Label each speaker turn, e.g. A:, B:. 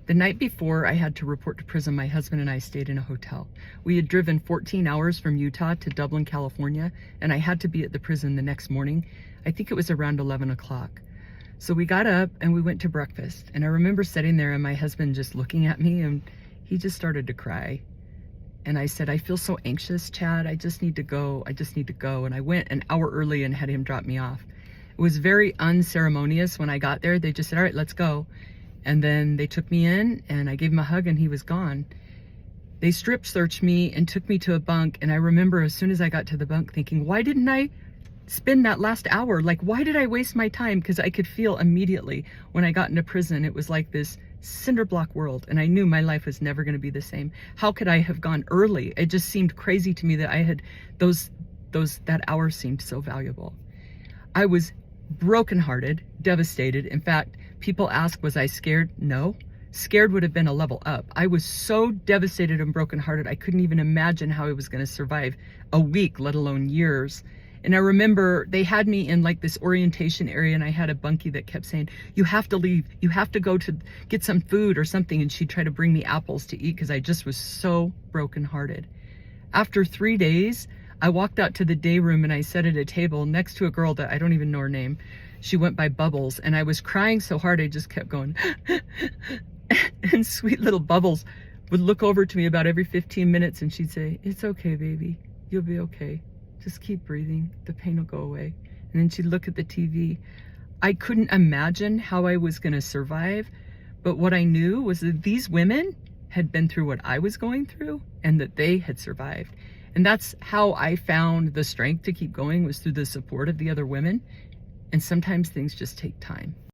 A: The night before I had to report to prison, my husband and I stayed in a hotel. We had driven 14 hours from Utah to Dublin, California, and I had to be at the prison the next morning. I think it was around 11 o'clock. So we got up and we went to breakfast. And I remember sitting there and my husband just looking at me, and he just started to cry. And I said, I feel so anxious, Chad. I just need to go. I just need to go. And I went an hour early and had him drop me off. It was very unceremonious when I got there. They just said, all right, let's go. And then they took me in and I gave him a hug and he was gone. They strip searched me and took me to a bunk. And I remember as soon as I got to the bunk thinking, why didn't I spend that last hour? Like, why did I waste my time? Because I could feel immediately when I got into prison, it was like this cinder block world. And I knew my life was never going to be the same. How could I have gone early? It just seemed crazy to me that I had that hour seemed so valuable. I was brokenhearted, devastated. In fact, people ask, was I scared? No. Scared would have been a level up. I was so devastated and brokenhearted, I couldn't even imagine how I was going to survive a week, let alone years. And I remember they had me in like this orientation area, and I had a bunkie that kept saying, you have to leave. You have to go to get some food or something. And she'd try to bring me apples to eat because I just was so brokenhearted. After 3 days, I walked out to the day room and I sat at a table next to a girl that I don't even know her name. She went by Bubbles, and I was crying so hard I just kept going. And sweet little Bubbles would look over to me about every 15 minutes and she'd say, it's okay, baby. You'll be okay. Just keep breathing. The pain will go away. And then she'd look at the TV. I couldn't imagine how I was going to survive, but what I knew was that these women had been through what I was going through and that they had survived. And that's how I found the strength to keep going, was through the support of the other women. And sometimes things just take time.